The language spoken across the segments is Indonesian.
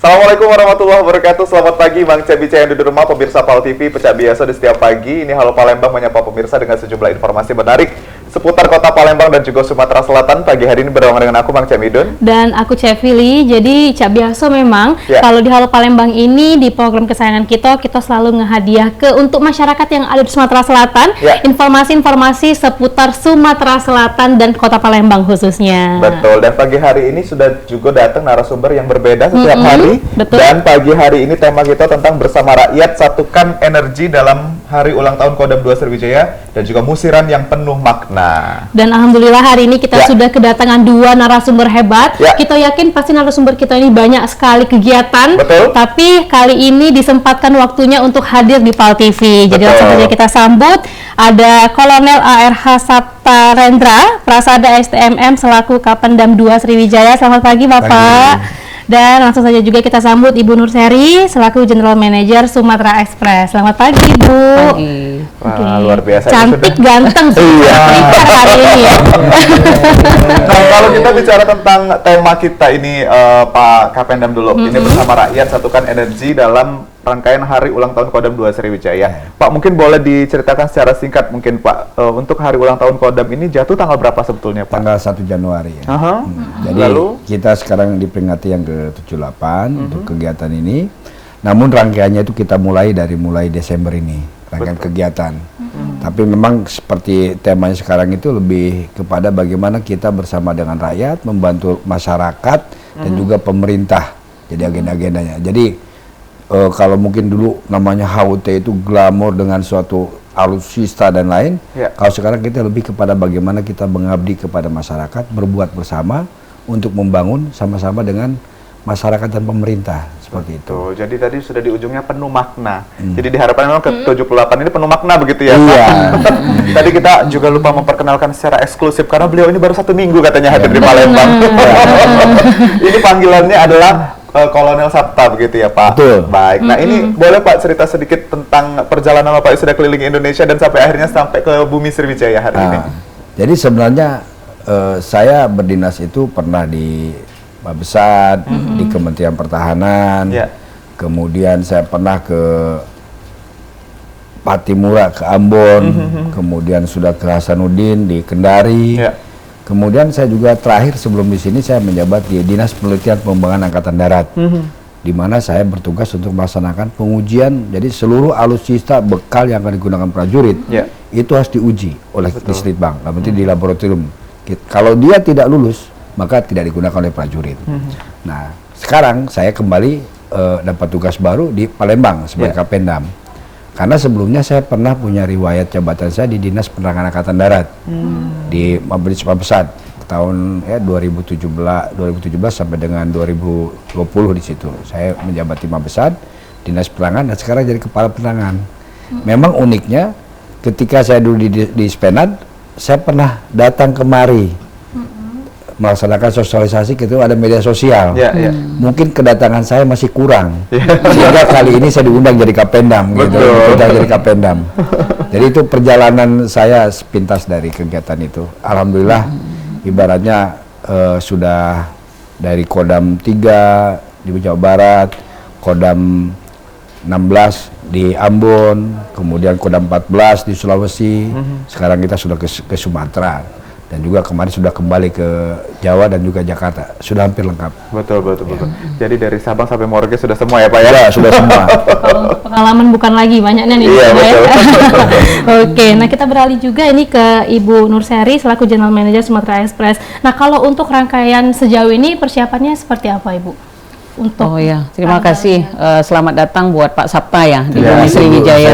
Assalamualaikum warahmatullahi wabarakatuh. Selamat pagi Bang Cebica yang di rumah, pemirsa PAL TV, pecah biasa di setiap pagi. Ini Halo Palembang menyapa pemirsa dengan sejumlah informasi menarik seputar kota Palembang dan juga Sumatera Selatan. Pagi hari ini bersama dengan aku Bang Camidun dan aku Cevili. Jadi Cak Biaso memang kalau di Halo Palembang ini di program kesayangan kita selalu ngehadiah untuk masyarakat yang ada di Sumatera Selatan informasi-informasi seputar Sumatera Selatan dan kota Palembang khususnya. Betul, dan pagi hari ini sudah juga datang narasumber yang berbeda setiap hari. Betul. Dan pagi hari ini tema kita tentang bersama rakyat satukan energi dalam hari ulang tahun Kodam 2 Sriwijaya dan juga musiran yang penuh makna. Dan alhamdulillah hari ini kita sudah kedatangan dua narasumber hebat. Kita yakin pasti narasumber kita ini banyak sekali kegiatan. Betul. Tapi kali ini disempatkan waktunya untuk hadir di PAL TV. Jadi langsung saja kita sambut. Ada Kolonel ARH Sapta Rendra, Prasada STMM selaku Kapendam 2 Sriwijaya. Selamat pagi Bapak. Dan langsung saja juga kita sambut Ibu Nur Seri selaku General Manager Sumatera Express. Selamat pagi, Ibu. Pagi. Wah, luar biasa. Cantik, ganteng sih hari ini ya. Nah, kalau kita bicara tentang tema kita ini, Pak Kapendam dulu, ini bersama rakyat satukan energi dalam rangkaian hari ulang tahun Kodam 2 Sriwijaya. Pak, mungkin boleh diceritakan secara singkat mungkin Pak, untuk hari ulang tahun Kodam ini jatuh tanggal berapa sebetulnya Pak? Tanggal 1 Januari ya. Jadi lalu kita sekarang diperingati yang ke-78 untuk kegiatan ini. Namun rangkaiannya itu kita mulai Desember ini, rangkaian kegiatan. Tapi memang seperti temanya sekarang itu lebih kepada bagaimana kita bersama dengan rakyat, membantu masyarakat dan juga pemerintah. Jadi agenda-agendanya. Jadi kalau mungkin dulu namanya HUT itu glamor dengan suatu alutsista dan lain, kalau sekarang kita lebih kepada bagaimana kita mengabdi kepada masyarakat, berbuat bersama untuk membangun sama-sama dengan masyarakat dan pemerintah, seperti itu. Jadi tadi sudah di ujungnya penuh makna. Jadi diharapkan memang ke-78 ini penuh makna begitu ya. Iya. Tadi kita juga lupa memperkenalkan secara eksklusif karena beliau ini baru 1 minggu katanya hadir di Palembang. Ini panggilannya adalah Kolonel Sapta begitu ya Pak? Betul. Baik, nah ini boleh Pak cerita sedikit tentang perjalanan Bapak sudah keliling Indonesia dan sampai akhirnya sampai ke bumi Sriwijaya hari ini. Jadi sebenarnya saya berdinas itu pernah di Mabesat, di Kementerian Pertahanan, kemudian saya pernah ke Patimura, ke Ambon, kemudian sudah ke Hasanuddin di Kendari. Kemudian saya juga terakhir sebelum di sini saya menjabat di Dinas Penelitian Pengembangan Angkatan Darat, di mana saya bertugas untuk melaksanakan pengujian. Jadi seluruh alutsista bekal yang akan digunakan prajurit itu harus diuji oleh Dislitbang, nanti di laboratorium. Kalau dia tidak lulus, maka tidak digunakan oleh prajurit. Nah, sekarang saya kembali dapat tugas baru di Palembang sebagai Kapendam. Karena sebelumnya saya pernah punya riwayat jabatan saya di Dinas Penerangan Angkatan Darat di Mabesat tahun 2017 sampai dengan 2020 di situ. Saya menjabat di Mabesat, Dinas Penerangan, dan sekarang jadi Kepala Penerangan. Memang uniknya ketika saya dulu di Spenat, saya pernah datang kemari melaksanakan sosialisasi, gitu ada media sosial. Mungkin kedatangan saya masih kurang, sehingga kali ini saya diundang jadi Kapendam, gitu. Jadi Kapendam. Jadi itu perjalanan saya sepintas dari kegiatan itu. Alhamdulillah, ibaratnya sudah dari Kodam 3 di Jawa Barat, Kodam 16 di Ambon, kemudian Kodam 14 di Sulawesi. Sekarang kita sudah ke Sumatera. Dan juga kemarin sudah kembali ke Jawa dan juga Jakarta, sudah hampir lengkap. Betul. Jadi dari Sabang sampai Merauke sudah semua ya Pak ya? Ya, sudah semua. Pengalaman bukan lagi, banyaknya nih. Iya, betul. Oke, nah kita beralih juga ini ke Ibu Nur Seri selaku General Manager Sumatera Express. Nah, kalau untuk rangkaian sejauh ini persiapannya seperti apa Ibu? Oh ya, terima kasih. Selamat datang buat Pak Sapta ya di bumi Sriwijaya.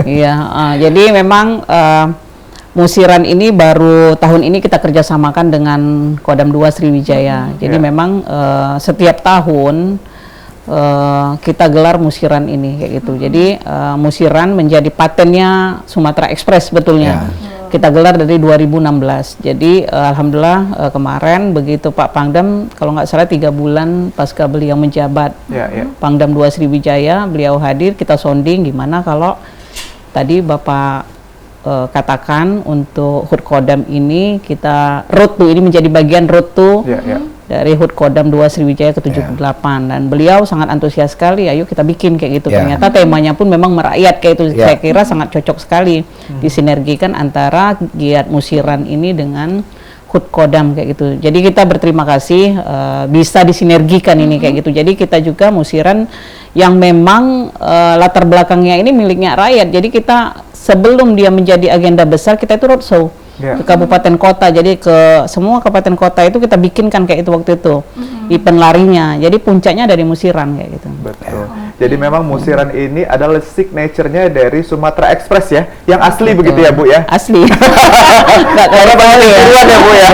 Iya, jadi memang musiran ini baru tahun ini kita kerjasamakan dengan Kodam 2 Sriwijaya. Jadi memang setiap tahun kita gelar musiran ini kayak gitu. Jadi musiran menjadi patennya Sumatera Express sebetulnya. Kita gelar dari 2016. Jadi alhamdulillah kemarin begitu Pak Pangdam, kalau nggak salah 3 bulan pasca beliau menjabat Pangdam 2 Sriwijaya, beliau hadir, kita sounding gimana kalau tadi Bapak katakan untuk HUT Kodam ini kita road to ini menjadi bagian road to dari HUT Kodam 2 Sriwijaya ke-78 dan beliau sangat antusias sekali, ayo kita bikin kayak gitu. Ternyata temanya pun memang merakyat kayak itu. Saya kira sangat cocok sekali disinergikan antara giat musiran ini dengan HUT Kodam kayak gitu. Jadi kita berterima kasih bisa disinergikan ini kayak gitu. Jadi kita juga musiran yang memang latar belakangnya ini miliknya rakyat. Jadi kita sebelum dia menjadi agenda besar, kita itu roadshow ke kabupaten kota. Jadi ke semua kabupaten kota itu kita bikinkan kayak itu waktu itu event larinya. Jadi puncaknya dari musiran kayak gitu. Betul. Jadi memang musiran ini adalah signature-nya dari Sumatera Express ya, yang asli begitu ya Bu ya. Asli. Karena banyak tiruan ya Bu ya.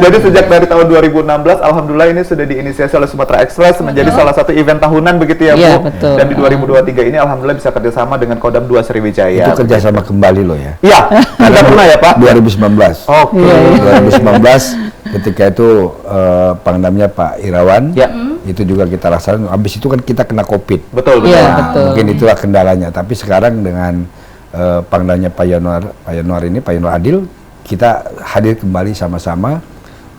Jadi sejak dari tahun 2016, alhamdulillah ini sudah diinisiasi oleh Sumatera Express menjadi salah satu event tahunan begitu ya Bu. Iya, betul. Dan di 2023 ini alhamdulillah bisa kerjasama dengan Kodam 2 Sriwijaya. Itu kerjasama kembali loh ya. Iya, sudah pernah ya Pak? 2019. Oke. 2019 ketika itu Pangdamnya Pak Irawan. Ya. Itu juga kita laksanakan. Habis itu kan kita kena COVID. Betul, betul. Iya, Nah, betul. mungkin itulah kendalanya. Tapi sekarang dengan Pangdamnya Pak Yanuar Adil, kita hadir kembali sama-sama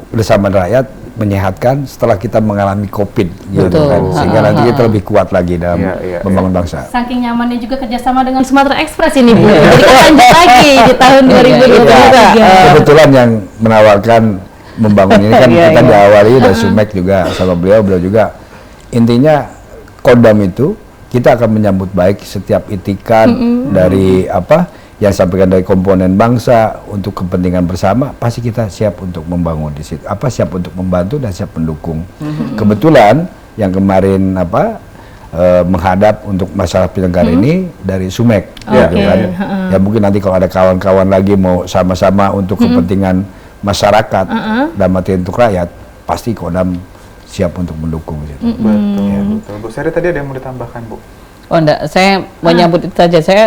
bersama rakyat menyehatkan setelah kita mengalami COVID, gitu Betul. kan. Sehingga nanti kita lebih kuat lagi dalam membangun bangsa. Saking nyamannya juga kerjasama dengan Sumatera Express ini Bu. Jadi kita lanjut lagi di tahun 2023. Kebetulan yang menawarkan membangun ini kan Iya, kita iya. diawali dari Sumek juga sama beliau juga. Intinya Kodam itu kita akan menyambut baik setiap itikan dari apa yang disampaikan dari komponen bangsa untuk kepentingan bersama, pasti kita siap untuk membangun di situ. Siap untuk membantu dan siap mendukung. Kebetulan yang kemarin menghadap untuk masalah penyelenggara ini dari Sumek, gitu kan. Ya mungkin nanti kalau ada kawan-kawan lagi mau sama-sama untuk kepentingan masyarakat dan materi untuk rakyat, pasti Kodam siap untuk mendukung. Gitu. Betul, betul. Bu Seri tadi ada yang mau ditambahkan Bu? Oh enggak, saya menyambut itu saja. Saya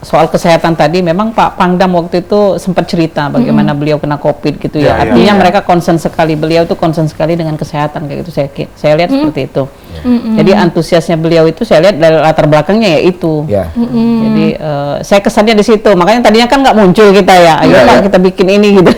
soal kesehatan tadi, memang Pak Pangdam waktu itu sempat cerita bagaimana beliau kena COVID gitu ya. Artinya mereka concern sekali, beliau itu concern sekali dengan kesehatan kayak gitu. Saya lihat seperti itu. Jadi antusiasnya beliau itu saya lihat dari latar belakangnya ya itu. Jadi saya kesannya di situ. Makanya tadinya kan nggak muncul kita ya. Ayo Pak kita bikin ini gitu.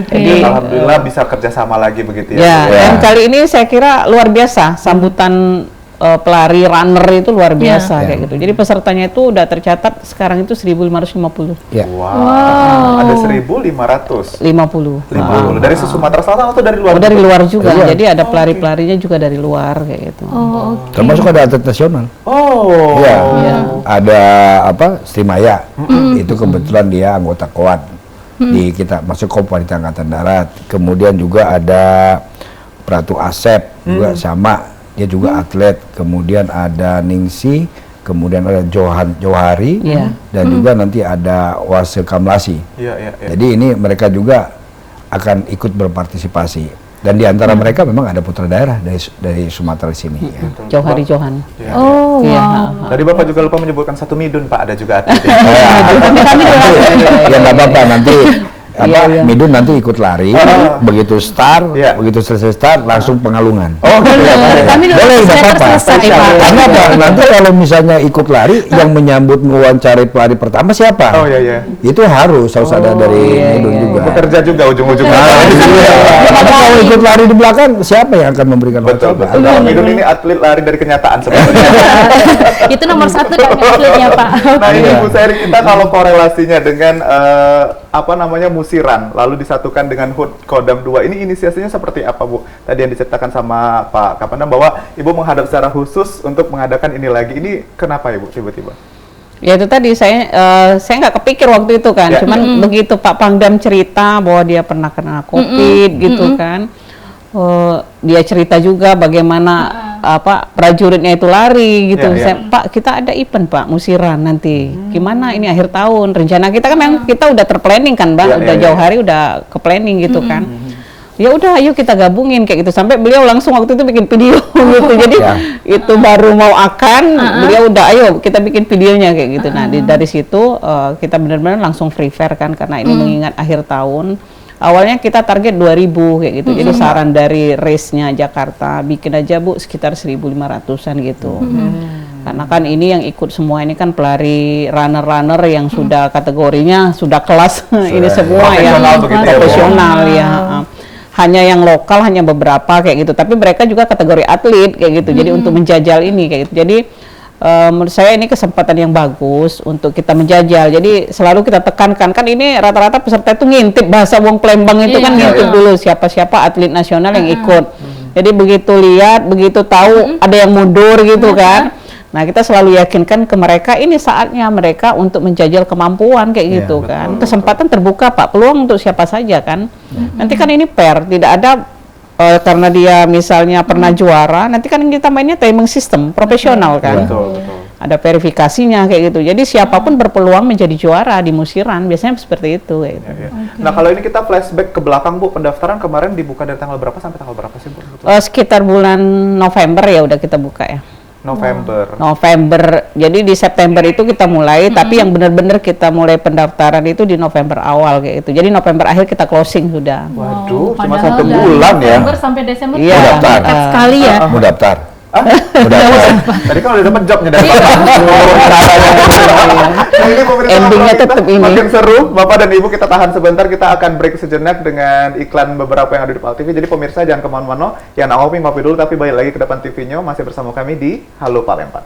Jadi alhamdulillah bisa kerjasama lagi begitu ya. Ya, dan kali ini saya kira luar biasa sambutan pelari runner itu luar biasa kayak gitu. Jadi pesertanya itu udah tercatat sekarang itu 1.550. Ya. Wow. Ada 1.550. 50. Dari Sumatera Selatan atau dari luar? Oh, dari luar juga. Jadi ada pelari-pelarinya juga dari luar kayak gitu. Termasuk ada atlet nasional. Oh. Iya. Ada Srimaya. Itu kebetulan dia anggota KOAD. Di kita masuk Komite Angkatan Darat. Kemudian juga ada Pratu Asep juga sama. Dia juga atlet, kemudian ada Ningsi, kemudian ada Johari, dan juga nanti ada Wase Kamlasi. Jadi ini mereka juga akan ikut berpartisipasi. Dan di antara mereka memang ada putra daerah dari Sumatera sini. Johari Johan. Oh, Tadi Bapak juga lupa menyebutkan satu midun Pak, ada juga atlet. Ya nggak apa-apa nanti. Midun nanti ikut lari, begitu selesai start langsung pengalungan. Boleh nggak apa-apa. Karena apa? Nanti kalau misalnya ikut lari, yang menyambut mewawancarai pelari pertama siapa? Itu harus ada dari Midun juga. Bekerja juga ujung-ujungnya. Karena kalau ikut lari di belakang, siapa yang akan memberikan Betul. Midun ini atlet lari dari kenyataan sebenarnya. Itu nomor 1 kan atletnya Pak. Nah ini Bu Seri, kita kalau korelasinya dengan musiran lalu disatukan dengan HUT Kodam 2 ini inisiasinya seperti apa Bu? Tadi yang diceritakan sama Pak Kapendam bahwa Ibu menghadap secara khusus untuk mengadakan ini lagi. Ini kenapa Ibu tiba-tiba? Ya itu tadi saya nggak kepikir waktu itu kan. Cuman begitu Pak Pangdam cerita bahwa dia pernah kena COVID gitu kan. Dia cerita juga bagaimana prajuritnya itu lari gitu. Pak, kita ada event Pak musiran nanti. Gimana ini akhir tahun? Rencana kita kan memang kita udah terplanning kan Bang, udah jauh hari udah ke planning gitu kan. Ya udah ayo kita gabungin kayak gitu. Sampai beliau langsung waktu itu bikin video gitu. Jadi itu baru mau beliau udah ayo kita bikin videonya kayak gitu. Nah, dari situ kita benar-benar langsung prepare kan karena ini mengingat akhir tahun. Awalnya kita target 2.000 kayak gitu. Jadi saran dari race-nya Jakarta bikin aja Bu sekitar 1.500-an gitu. Karena kan ini yang ikut semua ini kan pelari runner-runner yang sudah kategorinya sudah kelas ini semua ya profesional ya. hanya yang lokal, hanya beberapa kayak gitu. Tapi mereka juga kategori atlet kayak gitu. Jadi untuk menjajal ini kayak gitu. Jadi menurut saya ini kesempatan yang bagus untuk kita menjajal. Jadi selalu kita tekankan, kan ini rata-rata peserta itu ngintip bahasa Wong Plembang itu kan ngintip dulu siapa-siapa atlet nasional yang ikut. Jadi begitu lihat, begitu tahu ada yang mundur gitu kan. Nah, kita selalu yakinkan ke mereka ini saatnya mereka untuk menjajal kemampuan kayak gitu kan. Kesempatan terbuka Pak, peluang untuk siapa saja kan. Nanti kan ini fair, tidak ada karena dia misalnya pernah juara, nanti kan kita mainnya timing system profesional kan. Betul. Ada verifikasinya kayak gitu. Jadi siapapun berpeluang menjadi juara di musiran, biasanya seperti itu kayak gitu. Nah, kalau ini kita flashback ke belakang Bu, pendaftaran kemarin dibuka dari tanggal berapa sampai tanggal berapa sih Bu? Sekitar bulan November ya udah kita buka ya. November. Jadi di September itu kita mulai, tapi yang benar-benar kita mulai pendaftaran itu di November awal kayak gitu. Jadi November akhir kita closing sudah. Waduh, cuma padahal 1 bulan ya. November sampai Desember Iya. Mau daftar. dekat sekali ya. Mau daftar. Tadi kan udah dapat jobnya dari Endingnya tetap ini. Makin seru, Bapak dan Ibu, kita tahan sebentar, kita akan break sejenak dengan iklan beberapa yang ada di PAL TV. Jadi pemirsa jangan kemana-mana, yang ngopi dulu, tapi balik lagi ke depan TV-nya, masih bersama kami di Halo Palembang.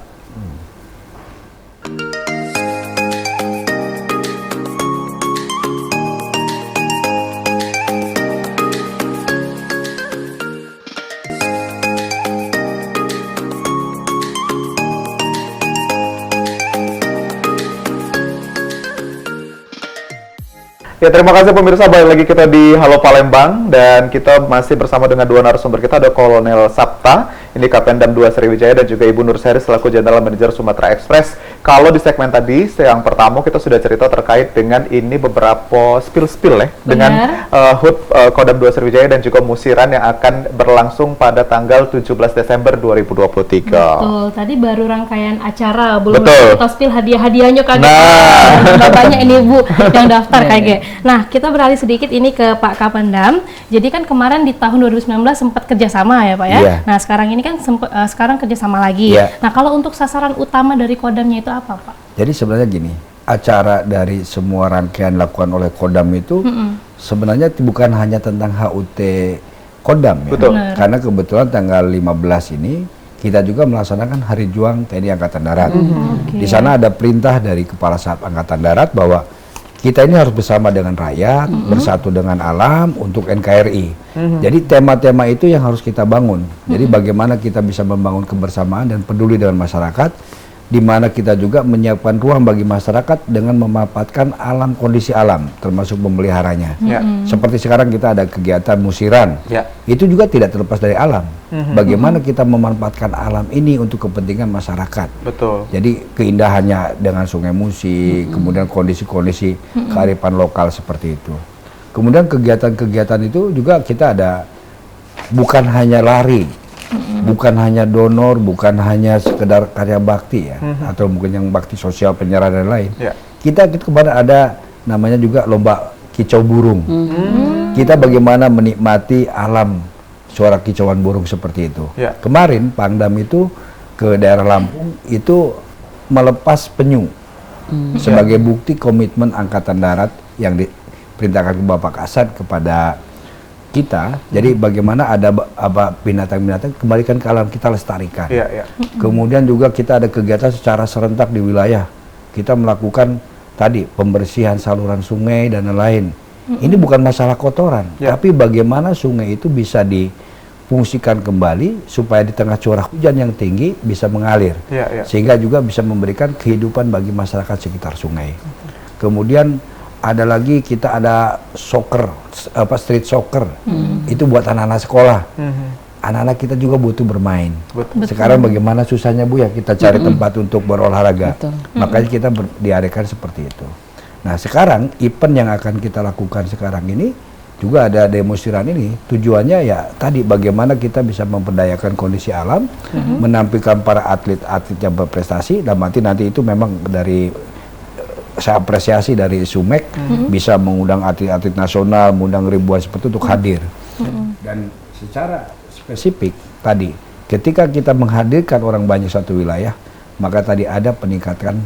Ya, terima kasih pemirsa, balik lagi kita di Halo Palembang dan kita masih bersama dengan dua narasumber kita, ada Kolonel Sapta, ini Kapendam 2 Sriwijaya, dan juga Ibu Nur Seri selaku General Manager Sumatera Express. Kalau di segmen tadi, yang pertama kita sudah cerita terkait dengan ini beberapa spill ya, dengan HUT Kodam 2 Sriwijaya dan juga musiran yang akan berlangsung pada tanggal 17 Desember 2023. Betul, tadi baru rangkaian acara, belum Betul. kita spill hadiah-hadiahnya kaget. Nah. Banyak ini Bu yang daftar kaget. Nah, kita beralih sedikit ini ke Pak Kapendam. Jadi kan kemarin di tahun 2019 sempat kerjasama ya Pak ya. Iya. Nah, sekarang ini kan sekarang kerjasama lagi. Iya. Nah, kalau untuk sasaran utama dari Kodamnya itu apa Pak? Jadi sebenarnya gini, acara dari semua rangkaian dilakukan oleh Kodam itu sebenarnya bukan hanya tentang HUT Kodam ya. Betul. Benar. Karena kebetulan tanggal 15 ini kita juga melaksanakan Hari Juang TNI Angkatan Darat. Di sana ada perintah dari Kepala Staf Angkatan Darat bahwa kita ini harus bersama dengan rakyat, bersatu dengan alam untuk NKRI. Jadi tema-tema itu yang harus kita bangun. Jadi bagaimana kita bisa membangun kebersamaan dan peduli dengan masyarakat, di mana kita juga menyiapkan ruang bagi masyarakat dengan memanfaatkan alam, kondisi alam, termasuk memeliharanya. Seperti sekarang kita ada kegiatan musiran, itu juga tidak terlepas dari alam. Bagaimana kita memanfaatkan alam ini untuk kepentingan masyarakat. Betul. Jadi keindahannya dengan Sungai Musi, kemudian kondisi-kondisi kearifan lokal seperti itu. Kemudian kegiatan-kegiatan itu juga kita ada bukan hanya lari, bukan hanya donor, bukan hanya sekedar karya bakti ya, atau mungkin yang bakti sosial, penyerahan dan lain. Kita kemarin ada namanya juga lomba kicau burung. Kita bagaimana menikmati alam, suara kicauan burung seperti itu. Kemarin Pangdam itu ke daerah Lampung itu melepas penyu sebagai bukti komitmen Angkatan Darat yang diperintahkan ke Bapak Kasat kepada kita. Jadi bagaimana ada binatang-binatang kembalikan ke alam, kita lestarikan. Kemudian juga kita ada kegiatan secara serentak di wilayah. Kita melakukan tadi pembersihan saluran sungai dan lain-lain. Ini bukan masalah kotoran, tapi bagaimana sungai itu bisa difungsikan kembali supaya di tengah curah hujan yang tinggi bisa mengalir, sehingga juga bisa memberikan kehidupan bagi masyarakat sekitar sungai. Kemudian ada lagi, kita ada soccer, street soccer, itu buat anak-anak sekolah. Anak-anak kita juga butuh bermain. Sekarang bagaimana susahnya Bu ya kita cari tempat untuk berolahraga. Makanya kita diadakan seperti itu. Nah sekarang event yang akan kita lakukan sekarang ini juga ada demonstran ini. Tujuannya ya tadi bagaimana kita bisa memperdayakan kondisi alam, menampilkan para atlet-atlet yang berprestasi. Dan nanti itu memang dari saya apresiasi dari Sumek bisa mengundang atlet-atlet nasional, mengundang ribuan seperti itu untuk hadir. Dan secara spesifik tadi, ketika kita menghadirkan orang banyak satu wilayah, maka tadi ada peningkatan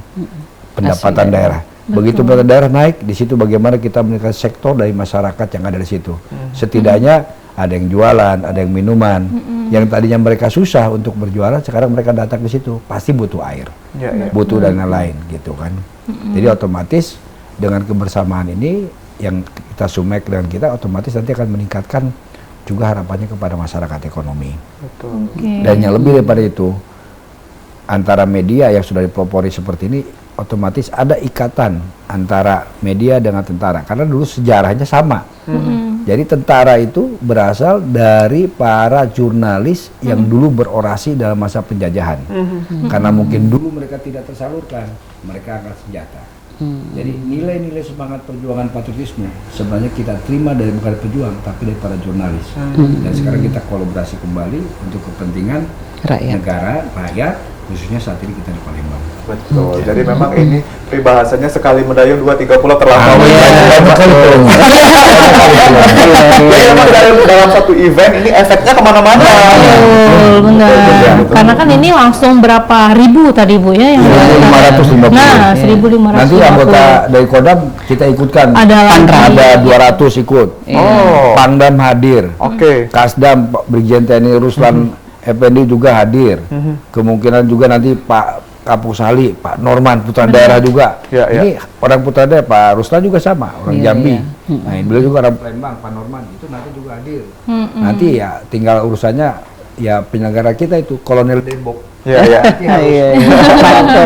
pendapatan daerah. Begitu pendapatan daerah naik, di situ bagaimana kita meningkatkan sektor dari masyarakat yang ada di situ. Setidaknya ada yang jualan, ada yang minuman. Yang tadinya mereka susah untuk berjualan, sekarang mereka datang ke situ, pasti butuh air, butuh dan lain-lain gitu kan. Jadi otomatis dengan kebersamaan ini yang kita sumek dengan kita, otomatis nanti akan meningkatkan juga harapannya kepada masyarakat ekonomi. Betul. Dan yang lebih daripada itu, antara media yang sudah dipelopori seperti ini, otomatis ada ikatan antara media dengan tentara, karena dulu sejarahnya sama. Jadi tentara itu berasal dari para jurnalis yang dulu berorasi dalam masa penjajahan. Karena mungkin dulu mereka tidak tersalurkan, mereka angkat senjata. Jadi nilai-nilai semangat perjuangan patriotisme sebenarnya kita terima dari bukan pejuang, tapi dari para jurnalis. Dan sekarang kita kolaborasi kembali untuk kepentingan negara, rakyat, khususnya saat ini kita di Palembang. Betul. Jadi memang ini peribahasanya sekali mendayung 2-3 pulau terlampaui. Jadi memang dalam satu event ini efeknya kemana-mana. Benar. Karena kan ini langsung berapa ribu tadi Bu ya yang 1.550. Nah, 1.550. Nanti anggota dari Kodam kita ikutkan. Ada 200 ikut. Pangdam hadir. Kasdam Pak Brigjen TNI Ruslan Effendi juga hadir. Kemungkinan juga nanti Pak Kapusali, Pak Norman putra daerah juga. Ini orang putra daerah, Pak Ruslan juga sama, orang Jambi. Nah, beliau juga orang Palembang, Pak Norman itu nanti juga hadir. Nanti ya tinggal urusannya ya penyelenggara kita itu Kolonel Debok.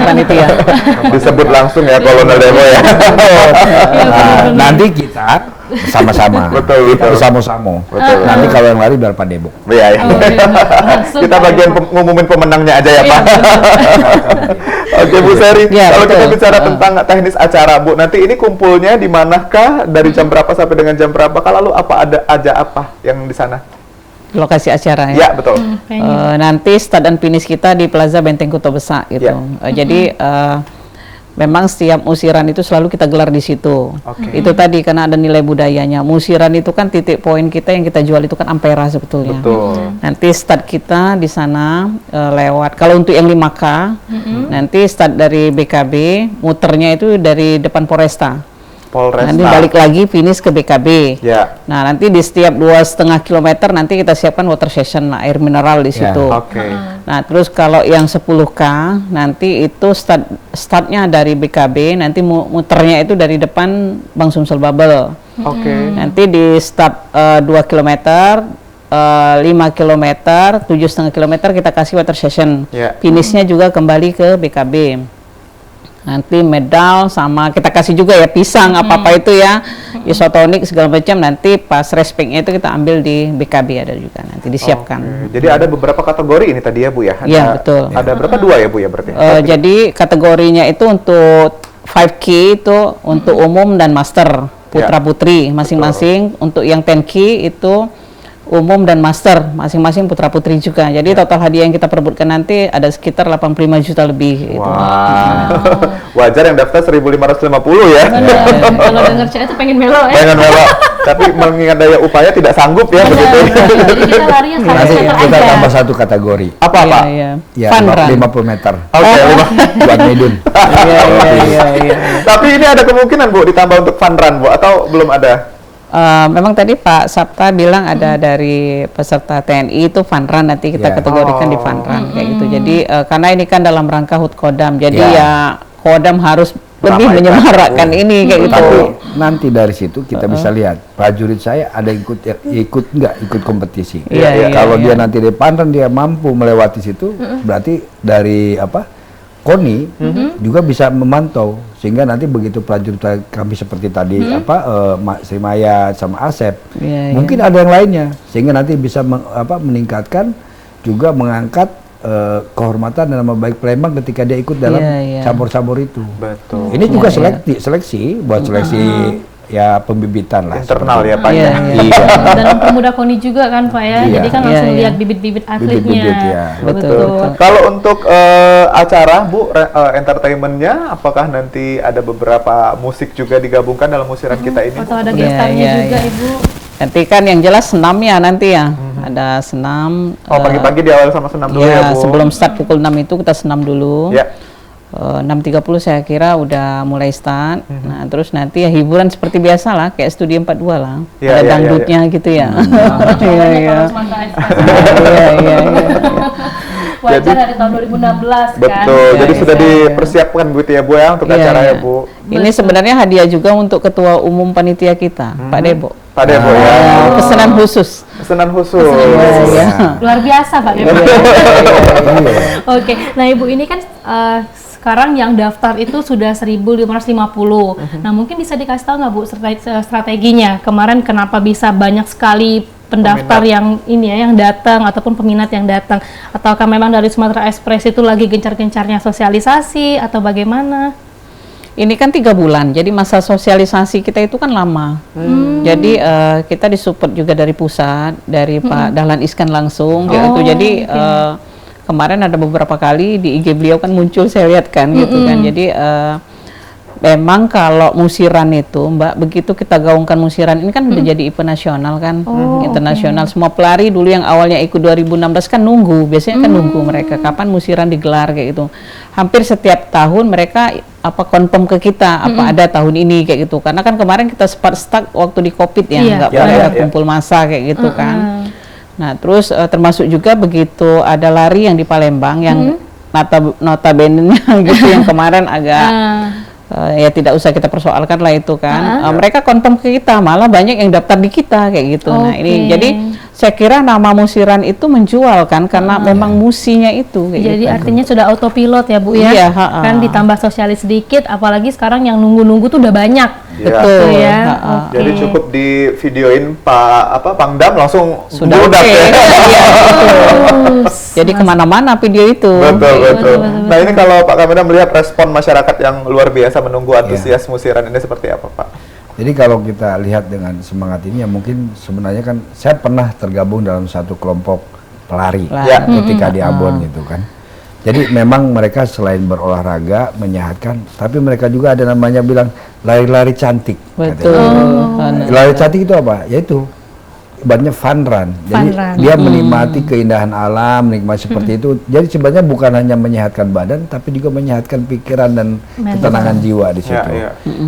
Panitia. Disebut langsung ya Kolonel Debok ya. Nanti kita sama-sama. Betul. Bersama-sama. Nanti kalau yang lari biar Pak Debok. Iya. Kita bagian ngumumin pemenangnya aja ya Pak. Oke Bu Seri, kalau kita bicara tentang teknis acara Bu, nanti ini kumpulnya di manakah, dari jam berapa sampai dengan jam berapa? Lalu ada apa yang di sana? Lokasi acara ya. Ya betul. Nanti start dan finish kita di Plaza Benteng Kota Besar gitu. Jadi memang setiap musiran itu selalu kita gelar di situ. Itu tadi karena ada nilai budayanya. Musiran itu kan titik poin kita yang kita jual itu kan ampera sebetulnya. Betul. Nanti start kita di sana lewat. Kalau untuk yang 5K, nanti start dari BKB, muternya itu dari depan Polresta. Nanti balik lagi finish ke BKB. Nah nanti di setiap 2,5 kilometer nanti kita siapkan water session lah, air mineral di situ. Nah terus kalau yang 10K nanti itu startnya dari BKB, nanti muternya itu dari depan Bang Sumsel Babel. Nanti di start 2 kilometer, 5 kilometer, 7,5 kilometer kita kasih water session. Finishnya juga kembali ke BKB. Nanti medal sama kita kasih juga ya pisang apa-apa itu ya, isotonik segala macam, nanti pas respectnya itu kita ambil di BKB ada juga nanti disiapkan. Jadi ada beberapa kategori ini tadi ya Bu ya? Iya betul. Ada berapa? 2 ya Bu ya berarti? Jadi kategorinya itu untuk 5K itu untuk umum dan master putra putri masing-masing. Untuk yang 10K itu umum dan master masing-masing putra putri juga. Jadi total hadiah yang kita perebutkan nanti ada sekitar 85 juta lebih. Wajar yang daftar 1.550 ya. Kalau dengar cewek itu pengen melo ya. Pengen melo. Tapi mengingat daya upaya tidak sanggup ya begitu. Jadi kita larinya Nanti kita tambah satu kategori. Apa? Ya, Fun run. 50 meter. Buat medun. Tapi ini ada kemungkinan Bu ditambah untuk fun run Bu atau belum ada? Memang tadi Pak Sapta bilang ada dari peserta TNI itu fun run, nanti kita kategorikan di fun run kayak gitu. Jadi karena ini kan dalam rangka HUT Kodam, jadi ya Kodam harus lebih menyemarakkan ini kayak gitu. Tapi nanti dari situ kita bisa lihat prajurit saya ada ikut kompetisi. Kalau dia nanti di fun run dia mampu melewati situ, berarti dari KONI juga bisa memantau, sehingga nanti begitu prajurit kami seperti tadi Sri Maya sama Asep, mungkin ada yang lainnya, sehingga nanti bisa meningkatkan juga mengangkat kehormatan dan nama baik Palembang ketika dia ikut dalam cabur-cabur itu. Betul. Ini juga seleksi buat seleksi ya pembibitan lah internal ya Pak ya. Dalam pemuda KONI juga kan Pak ya. Jadi kan langsung lihat bibit-bibit atletnya. Betul. Kalau untuk acara Bu entertainmentnya, apakah nanti ada beberapa musik juga digabungkan dalam musiran kita ini? Atau ada gestarnya juga Ibu? Nanti kan yang jelas senamnya nanti ya. Ada senam. Pagi-pagi di awal sama senam dulu ya Bu. Sebelum start pukul 6 itu kita senam dulu. 6.30 saya kira udah mulai start. Nah, terus nanti ya hiburan seperti biasa lah, kayak Studi 42 lah. Ya, Ada ya, dangdutnya gitu ya. Iya, iya. Iya. Wajar dari tahun 2016 kan. Betul. Jadi Ya, sudah ya, dipersiapkan Bu ya Bu ya untuk Iya, acara iya. ya Bu. Ini sebenarnya hadiah juga untuk Ketua Umum Panitia kita, Pak Debo. Pak Debo ya. Pesanan khusus. Pesanan khusus. Iya. Luar biasa Pak Debo. Oke, nah Ibu ini kan sekarang yang daftar itu sudah 1.550. Nah mungkin bisa dikasih tahu nggak Bu strateginya? Kemarin kenapa bisa banyak sekali pendaftar yang ini ya, yang datang ataupun peminat yang datang? Ataukah memang dari Sumatera Express itu lagi gencar-gencarnya sosialisasi atau bagaimana? Ini kan 3 bulan, jadi masa sosialisasi kita itu kan lama. Jadi kita disupport juga dari pusat, dari Pak Dahlan Iskan langsung gitu. Jadi kemarin ada beberapa kali di IG beliau kan muncul, saya lihat kan gitu kan. Jadi memang kalau musiran itu Mbak, begitu kita gaungkan musiran ini kan udah jadi event nasional kan, internasional. Semua pelari dulu yang awalnya ikut 2016 kan nunggu, biasanya kan nunggu mereka kapan musiran digelar kayak gitu. Hampir setiap tahun mereka confirm ke kita apa ada tahun ini kayak gitu. Karena kan kemarin kita sempat stuck waktu di Covid ya, nggak boleh ada kumpul massa kayak gitu kan. Nah, terus termasuk juga begitu ada lari yang di Palembang yang notabene-nya gitu yang kemaran agak ya tidak usah kita persoalkan lah itu kan. Mereka confirm ke kita, malah banyak yang daftar di kita kayak gitu. Nah, ini jadi saya kira nama musiran itu menjual kan karena memang musinya itu kayak Jadi gitu. artinya sudah autopilot ya Bu ya. Iya, Kan ditambah sosialis sedikit, apalagi sekarang yang nunggu-nunggu tuh udah banyak. Betul ya. Jadi cukup di videoin Pangdam langsung Sudah budak oke. ya. Iya, betul. Jadi kemana-mana video itu. Betul. Nah ini kalau Pak Kapolda melihat respon masyarakat yang luar biasa menunggu antusias musiran ini seperti apa Pak? Jadi kalau kita lihat dengan semangat ini ya mungkin sebenarnya kan saya pernah tergabung dalam satu kelompok pelari Ya. ketika di Ambon gitu kan. Jadi memang mereka selain berolahraga, menyehatkan, tapi mereka juga ada namanya bilang lari-lari cantik. Betul. Katanya. Lari cantik itu apa? Yaitu ibaratnya fun run. Jadi dia menikmati keindahan alam, menikmati seperti itu. Jadi sebenarnya bukan hanya menyehatkan badan, tapi juga menyehatkan pikiran dan ketenangan jiwa di situ.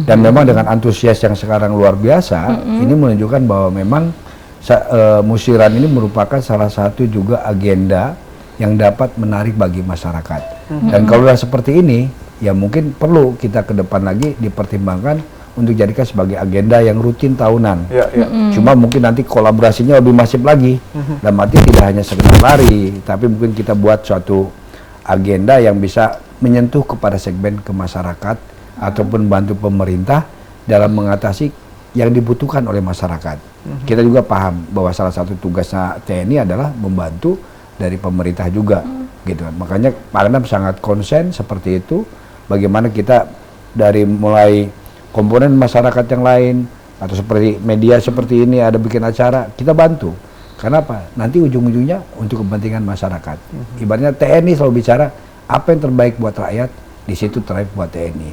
Dan memang dengan antusias yang sekarang luar biasa, ini menunjukkan bahwa memang musiran ini merupakan salah satu juga agenda yang dapat menarik bagi masyarakat. Dan kalau sudah seperti ini, ya mungkin perlu kita ke depan lagi dipertimbangkan untuk jadikan sebagai agenda yang rutin tahunan. Cuma mungkin nanti kolaborasinya lebih masif lagi. Dan arti tidak hanya sekedar lari, tapi mungkin kita buat suatu agenda yang bisa menyentuh kepada segmen ke masyarakat ataupun bantu pemerintah dalam mengatasi yang dibutuhkan oleh masyarakat. Kita juga paham bahwa salah satu tugasnya TNI adalah membantu dari pemerintah juga, gitu kan. Makanya Pangdam sangat konsen seperti itu. Bagaimana kita dari mulai komponen masyarakat yang lain atau seperti media seperti ini ada bikin acara, kita bantu. Karena apa? Nanti ujung-ujungnya untuk kepentingan masyarakat. Ibaratnya TNI selalu bicara apa yang terbaik buat rakyat, di situ terbaik buat TNI.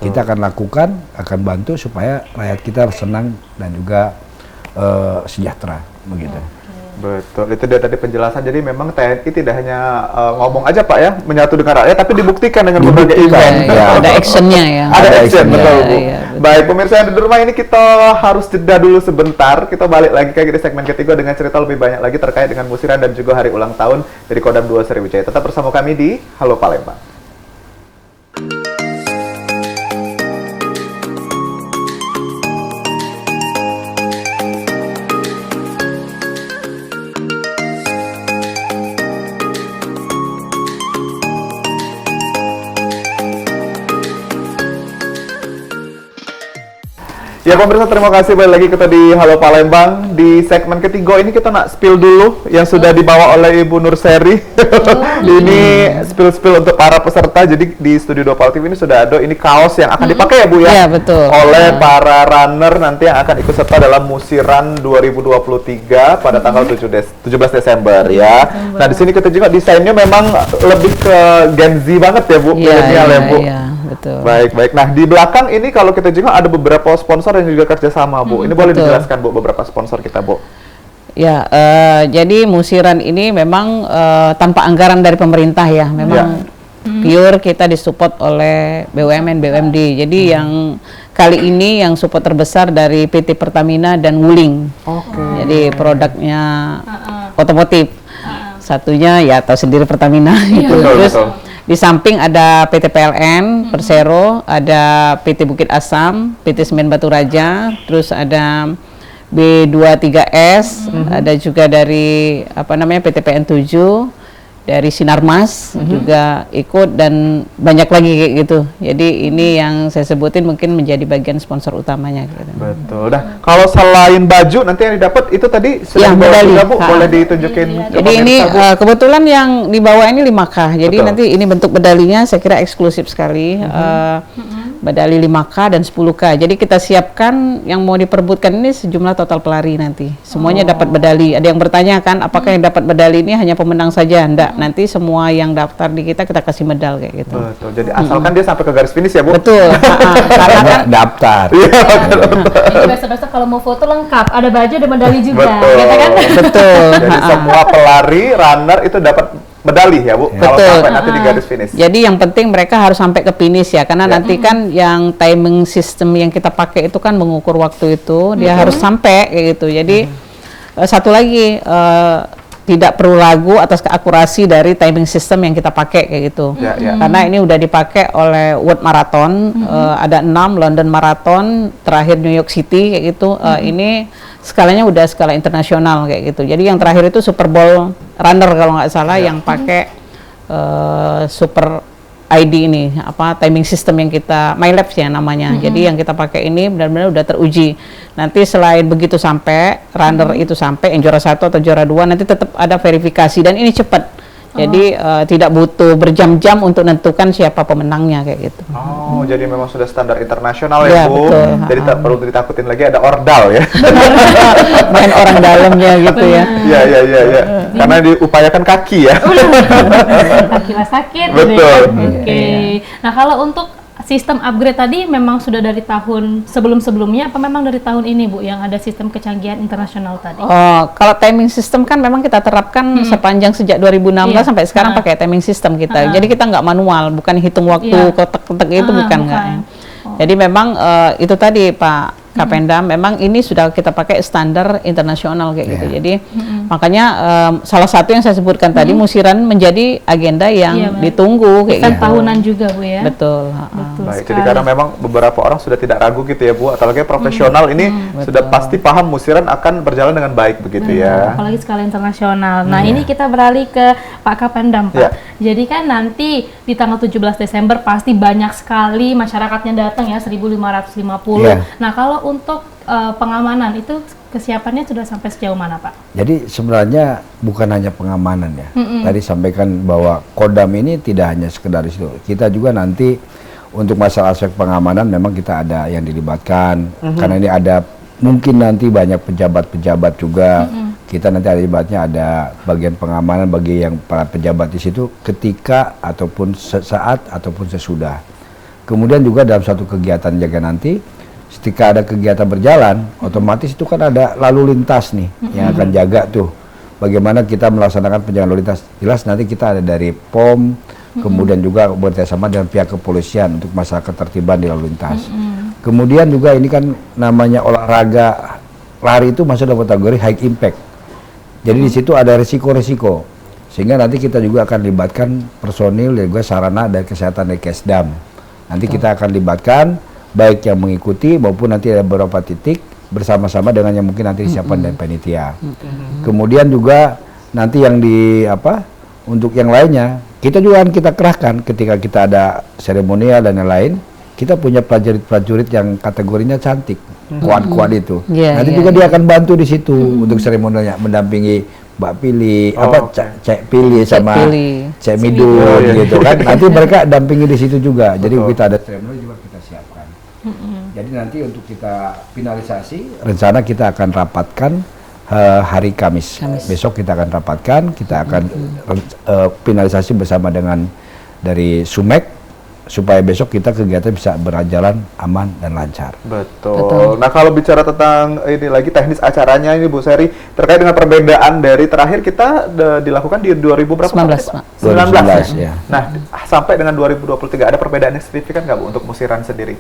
Kita akan lakukan, akan bantu supaya rakyat kita senang dan juga sejahtera, begitu. Betul, itu dia tadi penjelasan. Jadi memang TNI tidak hanya ngomong aja Pak ya, menyatu dengan rakyat, tapi dibuktikan dengan berbagai event. Ada actionnya ya. Ada action, betul Bu. Iya, betul. Baik, pemirsa yang di rumah ini kita harus jeda dulu sebentar. Kita balik lagi ke segmen ketiga dengan cerita lebih banyak lagi terkait dengan musiran dan juga hari ulang tahun dari Kodam 2 Sriwijaya. Tetap bersama kami di Halo Palembang. Ya pemirsa, terima kasih balik lagi kita di Halo Palembang. Di segmen ketiga ini kita nak spill dulu yang sudah dibawa oleh Ibu Nur Seri. Ini spill untuk para peserta. Jadi di Studio 2 Pal TV ini sudah ada ini kaos yang akan dipakai ya Bu ya? Iya, betul. Oleh para runner nanti yang akan ikut serta dalam Musiran 2023 pada tanggal 17 Desember ya. Nah di sini kita juga desainnya memang lebih ke Gen Z banget ya Bu, milenial ya Bu. Iya, betul. Baik. Nah di belakang ini kalau kita juga ada beberapa sponsor yang juga kerjasama Bu. Ini boleh betul. dijelaskan Bu beberapa sponsor kita Bu. Ya, jadi musiran ini memang tanpa anggaran dari pemerintah ya. Memang pure kita disupport oleh BUMN BUMD. Jadi yang kali ini yang support terbesar dari PT Pertamina dan Wuling. Jadi produknya otomotif. Satunya ya tahu sendiri Pertamina gitu. Terus di samping ada PT PLN, Persero, ada PT Bukit Asam, PT Semen Batu Raja, terus ada B23S, ada juga dari PT PN7, dari Sinarmas juga ikut, dan banyak lagi kayak gitu. Jadi ini yang saya sebutin mungkin menjadi bagian sponsor utamanya gitu. Betul. Nah, kalau selain baju nanti yang didapat itu tadi sudah dibawa medali. juga, Bu, boleh ditunjukin. ke Jadi ini pemirsa, Bu? kebetulan yang dibawa ini 5K. Jadi Betul. nanti ini bentuk medalinya saya kira eksklusif sekali. Medali 5K dan 10K. Jadi kita siapkan yang mau diperebutkan ini sejumlah total pelari nanti. Semuanya dapat medali. Ada yang bertanya kan, apakah yang dapat medali ini hanya pemenang saja? Enggak. Nanti semua yang daftar di kita kasih medal kayak gitu. Betul. Jadi asalkan dia sampai ke garis finish ya, Bu. Betul. Karena kan daftar. Jadi besok-besok kalau mau foto lengkap, ada baju, ada medali juga, Betul. gitu kan? betul. Jadi semua pelari, runner itu dapat medali ya, Bu. Kalau Betul. sampai nanti di garis finish. Jadi yang penting mereka harus sampai ke finish ya, karena nanti kan yang timing system yang kita pakai itu kan mengukur waktu itu, dia harus sampai kayak gitu. Jadi satu lagi tidak perlu ragu atas keakurasi dari timing system yang kita pakai kayak gitu. Karena ini udah dipakai oleh World Marathon, ada 6 London Marathon, terakhir New York City kayak gitu. Ini skalanya udah skala internasional kayak gitu. Jadi yang terakhir itu Super Bowl runner kalau nggak salah yang pakai Super ID ini, timing system yang kita MyLabs ya namanya. Jadi yang kita pakai ini benar-benar udah teruji. Nanti selain begitu sampai runner itu sampai yang juara 1 atau juara 2, nanti tetap ada verifikasi dan ini cepat. Jadi tidak butuh berjam-jam untuk menentukan siapa pemenangnya kayak gitu. Oh, jadi memang sudah standar internasional Ya, ya, Bu. betul. Jadi tak perlu ditakutin lagi ada ordal ya. Main orang dalamnya gitu ya. Iya. Karena diupayakan kaki ya. Kaki lah sakit. Betul. gitu ya. Oke. Nah, kalau untuk sistem upgrade tadi memang sudah dari tahun sebelum-sebelumnya, apa memang dari tahun ini, Bu, yang ada sistem kecanggihan internasional tadi? Oh, kalau timing system kan memang kita terapkan sepanjang sejak 2016 Iya. sampai sekarang pakai timing system kita. Jadi kita nggak manual, bukan hitung waktu kotak-kotak itu bukan. Nggak. Jadi memang itu tadi Pak Kapendam, memang ini sudah kita pakai standar internasional kayak gitu. Jadi makanya salah satu yang saya sebutkan tadi, musiran menjadi agenda yang ditunggu kayak Event gitu. tahunan juga, Bu, ya? Betul. Betul Baik, sekali. jadi karena memang beberapa orang sudah tidak ragu gitu ya, Bu, apalagi profesional ini sudah pasti paham musiran akan berjalan dengan baik begitu ya. Apalagi skala internasional. Nah, ini kita beralih ke Pak Kapendam, Pak. Ya. Jadi kan nanti di tanggal 17 Desember pasti banyak sekali masyarakatnya datang ya, 1.550. Ya. Nah, kalau untuk pengamanan itu kesiapannya sudah sampai sejauh mana, Pak? Jadi sebenarnya bukan hanya pengamanan ya. Tadi sampaikan bahwa Kodam ini tidak hanya sekedar itu. Kita juga nanti untuk masalah aspek pengamanan memang kita ada yang dilibatkan. Karena ini ada mungkin nanti banyak pejabat-pejabat juga. Kita nanti ada libatnya, ada bagian pengamanan bagi yang para pejabat di situ ketika ataupun sesaat ataupun sesudah. Kemudian juga dalam satu kegiatan jaga nanti, ketika ada kegiatan berjalan, otomatis itu kan ada lalu lintas nih yang akan jaga tuh. Bagaimana kita melaksanakan penjagaan lalu lintas. Jelas nanti kita ada dari POM, kemudian juga bekerjasama dengan pihak kepolisian untuk masalah ketertiban di lalu lintas. Kemudian juga ini kan namanya olahraga lari itu masuk dalam kategori high impact. Jadi di situ ada risiko-risiko. Sehingga nanti kita juga akan libatkan personil dan juga sarana dan kesehatan dari Kesdam. Nanti kita akan libatkan baik yang mengikuti maupun nanti ada beberapa titik bersama-sama dengan yang mungkin nanti disiapkan dari panitia. Kemudian juga nanti yang untuk yang lainnya kita juga akan kita kerahkan ketika kita ada seremonial dan yang lain. Kita punya prajurit-prajurit yang kategorinya cantik, kuat-kuat itu. Nanti juga dia akan bantu di situ untuk seremonialnya, mendampingi Mbak Pili, Cek Pili sama Cek Midun gitu kan. Nanti mereka dampingi di situ juga. Jadi kita ada seremonial juga kita siapkan. Jadi nanti untuk kita finalisasi, rencana kita akan rapatkan hari Kamis. Besok kita akan rapatkan, kita akan finalisasi bersama dengan dari Sumek, supaya besok kita kegiatan bisa berjalan aman dan lancar. Betul. Nah, kalau bicara tentang ini lagi teknis acaranya ini Bu Seri, terkait dengan perbedaan dari terakhir kita dilakukan di 2000 berapa? 19, Pak. 19 ya. Nah, sampai dengan 2023 ada perbedaan yang signifikan nggak Bu untuk musiran sendiri?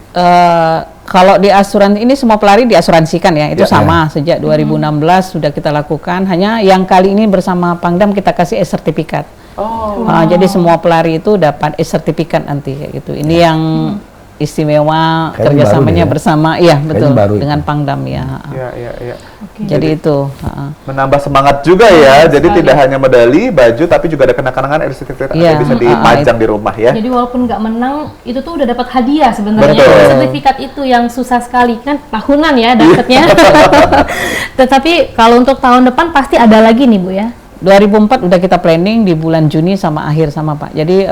Kalau di asuransi ini semua pelari diasuransikan ya, itu Ya. sama sejak 2016 sudah kita lakukan. Hanya yang kali ini bersama Pangdam kita kasih e-sertifikat. Oh. Jadi semua pelari itu dapat e-sertifikat nanti kayak gitu. Ini yang istimewa Kayaknya kerjasamanya baru deh ya. bersama, iya betul, baru itu. dengan Pangdam ya. Iya. Jadi itu. Menambah semangat juga ya. Jadi tidak hanya medali, baju, tapi juga ada kenang-kenangan sertifikat Iya, yang bisa dipajang di rumah ya. Jadi walaupun nggak menang, itu tuh udah dapat hadiah sebenarnya. Betul. Sertifikat itu yang susah sekali kan, tahunan ya dapatnya. Tetapi kalau untuk tahun depan pasti ada lagi nih Bu ya. 2004 udah kita planning di bulan Juni sama akhir sama Pak. Jadi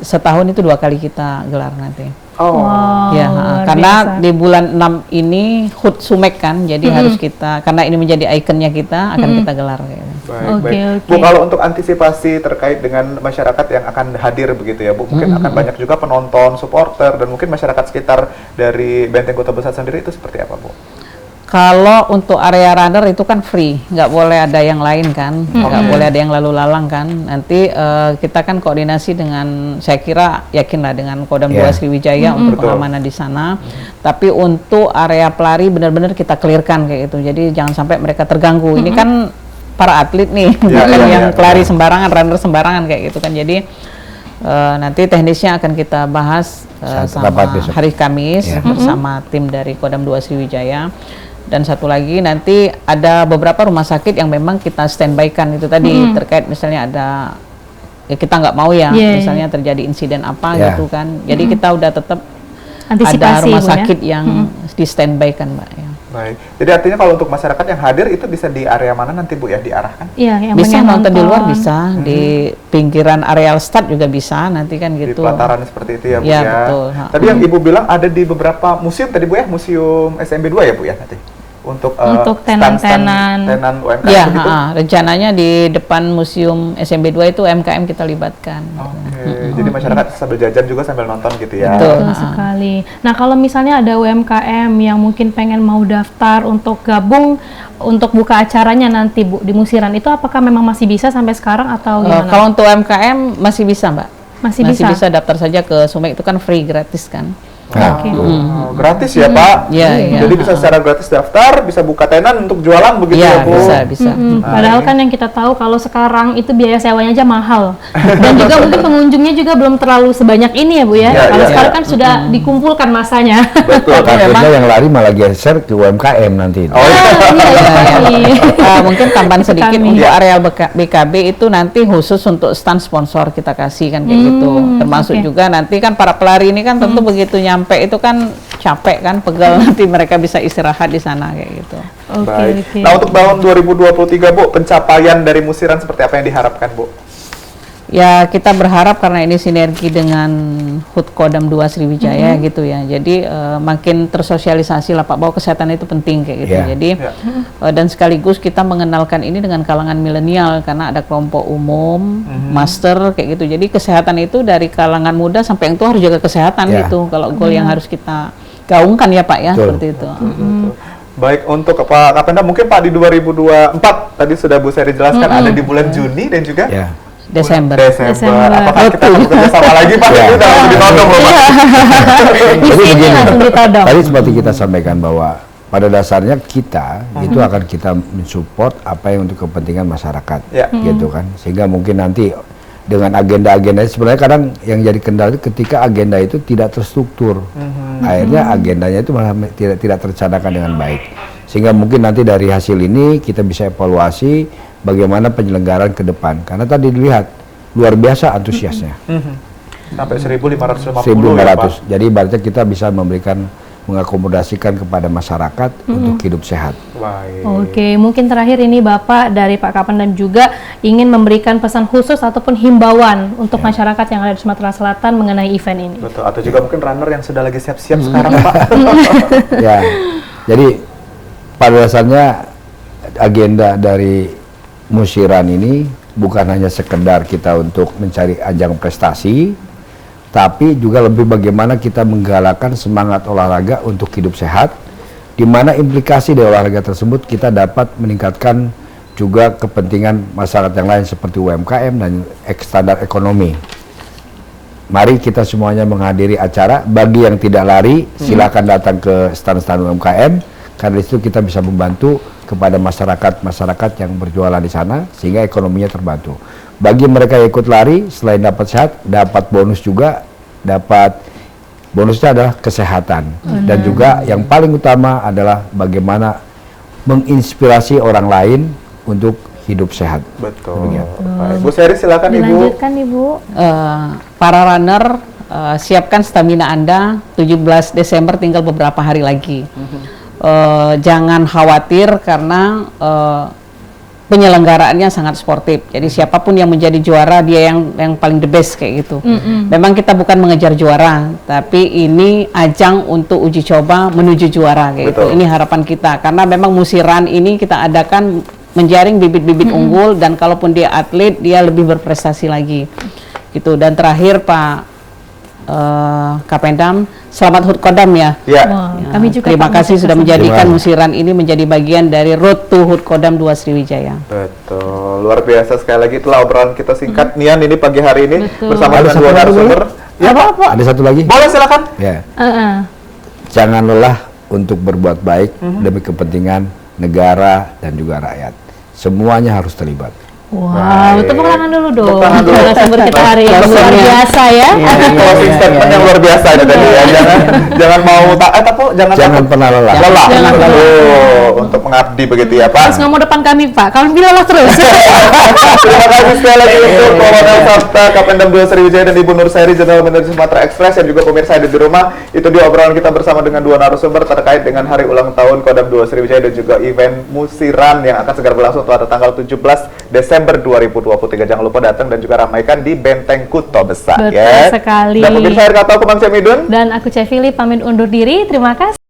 setahun itu 2 kali kita gelar nanti. Oh. Wow, Ya, luar karena biasa. di bulan 6 ini HUT Sumek kan, jadi harus kita, karena ini menjadi ikonnya kita, akan kita gelar. Gitu. Baik, Oke, baik. oke. Bu, kalau untuk antisipasi terkait dengan masyarakat yang akan hadir begitu ya, Bu, mungkin akan banyak juga penonton, supporter, dan mungkin masyarakat sekitar dari Benteng Kota Besar sendiri itu seperti apa, Bu? Kalau untuk area runner itu kan free, nggak boleh ada yang lain kan, nggak boleh ada yang lalu lalang kan. Nanti kita kan koordinasi dengan, saya kira yakinlah dengan Kodam 2 Sriwijaya untuk Betul. pengamanan di sana. Tapi untuk area pelari benar-benar kita clearkan kayak gitu. Jadi jangan sampai mereka terganggu. Ini kan para atlet nih, bukan yang pelari sembarangan, runner sembarangan kayak gitu kan. Jadi nanti teknisnya akan kita bahas sama rapat besok. hari Kamis bersama tim dari Kodam 2 Sriwijaya. Dan satu lagi nanti ada beberapa rumah sakit yang memang kita standby-kan itu tadi terkait misalnya ada kita nggak mau ya misalnya terjadi insiden apa gitu kan. Jadi kita udah tetap ada Antisipasi, rumah Bu, ya? sakit yang di standby-kan Mbak ya. Baik. Jadi artinya kalau untuk masyarakat yang hadir itu bisa di area mana nanti, Bu, ya, diarahkan? Iya, yang Bisa pengen nonton di luar bisa, di pinggiran areal start juga bisa nanti kan Di gitu. pelataran seperti itu ya, Bu, Iya, ya. betul. Tadi yang Ibu bilang ada di beberapa museum tadi, Bu, ya, Museum SMB 2 ya, Bu, ya, nanti? Untuk tenan-tenan. tenan UMKM Ya, begitu? rencananya di depan Museum SMB 2 itu UMKM kita libatkan. Oke, jadi masyarakat sambil jajan juga sambil nonton gitu ya. Betul. Betul sekali. Nah, kalau misalnya ada UMKM yang mungkin pengen mau daftar untuk gabung untuk buka acaranya nanti, Bu, di Musiran itu apakah memang masih bisa sampai sekarang atau gimana? Kalau untuk UMKM masih bisa Mbak. Masih bisa? daftar saja ke Sumek, itu kan free, gratis kan. Nah, Oke. Oh, gratis ya, Pak? Iya, iya. Jadi bisa secara gratis daftar, bisa buka tenan untuk jualan begitu ya, Iya, Bu? bisa. Padahal kan yang kita tahu kalau sekarang itu biaya sewanya aja mahal. Dan juga mungkin pengunjungnya juga belum terlalu sebanyak ini ya, Bu ya. Iya, Kalau iya, sekarang iya. kan sudah dikumpulkan masanya. Betul. Takutnya yang lari malah geser ke UMKM nanti. Oh, iya. Mungkin tambahan sedikit Kami. untuk areal BKB itu nanti khusus untuk stand sponsor kita kasih kan kayak gitu. Termasuk oke. juga nanti kan para pelari ini kan tentu begitu nyampe itu kan capek kan, pegal, nanti mereka bisa istirahat di sana kayak gitu. Oke, Baik. oke. Nah, untuk tahun 2023, Bu, pencapaian dari Musiran seperti apa yang diharapkan, Bu? Ya kita berharap karena ini sinergi dengan HUT Kodam 2 Sriwijaya gitu ya. Jadi makin tersosialisasi lah Pak, bahwa kesehatan itu penting kayak gitu. Iya. Jadi dan sekaligus kita mengenalkan ini dengan kalangan milenial karena ada kelompok umum, master kayak gitu. Jadi kesehatan itu dari kalangan muda sampai yang tua harus jaga kesehatan Iya. gitu. Kalau goal yang harus kita gaungkan ya Pak ya, Betul. seperti itu. Baik, untuk Pak Kapenda, mungkin Pak di 2024 tadi sudah Bu Seri jelaskan ada di bulan Juni dan juga Ya. Desember. Desember. Apakah kita Betul. bekerja sama lagi, Pak? Ya. Ini udah langsung ditodong loh, Pak. Di Jadi sini begini, langsung ditodong. tadi seperti kita sampaikan bahwa pada dasarnya kita itu akan kita mensupport apa yang untuk kepentingan masyarakat, Ya. gitu kan. Sehingga mungkin nanti dengan agenda-agenda sebenarnya kadang yang jadi kendala itu ketika agenda itu tidak terstruktur, akhirnya agendanya itu malah tidak tercanangkan dengan baik. Sehingga mungkin nanti dari hasil ini kita bisa evaluasi bagaimana penyelenggaraan ke depan. Karena tadi dilihat luar biasa antusiasnya. Sampai 1.550 ya, 1.500. Pak. Jadi ibaratnya kita bisa mengakomodasikan kepada masyarakat untuk hidup sehat. Baik. Oke, mungkin terakhir ini Bapak dari Pak Kapendam juga ingin memberikan pesan khusus ataupun himbauan untuk masyarakat yang ada di Sumatera Selatan mengenai event ini. Betul, atau juga mungkin runner yang sudah lagi siap-siap sekarang, Pak. Ya, jadi pada dasarnya agenda dari Musiran ini bukan hanya sekedar kita untuk mencari ajang prestasi, tapi juga lebih bagaimana kita menggalakkan semangat olahraga untuk hidup sehat, di mana implikasi dari olahraga tersebut kita dapat meningkatkan juga kepentingan masyarakat yang lain seperti UMKM dan standar ekonomi. Mari kita semuanya menghadiri acara. Bagi yang tidak lari, silakan datang ke stand-stand UMKM, karena itu kita bisa membantu kepada masyarakat yang berjualan di sana sehingga ekonominya terbantu. Bagi mereka yang ikut lari, selain dapat sehat, dapat bonus juga, dapat bonusnya adalah kesehatan. Dan juga yang paling utama adalah bagaimana menginspirasi orang lain untuk hidup sehat. Betul. Baik. Bu Seri silakan Ibu. Dilanjutkan Ibu. Para runner, siapkan stamina Anda. 17 Desember tinggal beberapa hari lagi. Jangan khawatir karena penyelenggaraannya sangat sportif. Jadi siapapun yang menjadi juara, dia yang paling the best kayak gitu. Memang kita bukan mengejar juara, tapi ini ajang untuk uji coba menuju juara kayak gitu. Ini harapan kita, karena memang musiran ini kita adakan menjaring bibit-bibit unggul, dan kalaupun dia atlet, dia lebih berprestasi lagi gitu. Dan terakhir Pak Kapendam, selamat HUT Kodam ya. Wah, kami juga Terima Pak, kasih sudah mengucapkan menjadikan musiran ini menjadi bagian dari Road to HUT Kodam 2 Sriwijaya. Betul, luar biasa sekali lagi. Itulah obrolan kita singkat Nian ini pagi hari ini bersama Ada dengan satu dua lagi, narasumber. Ya Pak. Ada satu lagi? Boleh silakan. Ya. Jangan Jangan lelah untuk berbuat baik demi kepentingan negara dan juga rakyat. Semuanya harus terlibat. Wow, Baik. tepuk tangan dulu dong. Tepuk tangan dulu. Narasumber kita hari ini luar Closing-nya. biasa ya. Closing statement yang luar biasa ini tadi ya. Jangan mau taat apa? Jangan Jangan pernah lelah. lelah. Jangan lelah. Untuk mengabdi begitu ya Pak. Terus ngomong depan kami Pak, kalau bilang terus. Terima kasih sekali lagi untuk Kolonel Sabta Kapendam 2 Sriwijaya dan Ibu Nur Seri, General Manager Sumatera Express, dan juga pemirsa di rumah. Itu dia obrolan kita bersama dengan dua narasumber terkait dengan hari ulang tahun Kodam 2 Sriwijaya dan juga event musiran yang akan segera berlangsung pada tanggal 17 Desember 2023. Jangan lupa datang dan juga ramaikan di Benteng Kuto Besar. Betul sekali. Dan pemirsa akhir kata aku Bang Syamidun. Dan aku Cevili pamit undur diri. Terima kasih.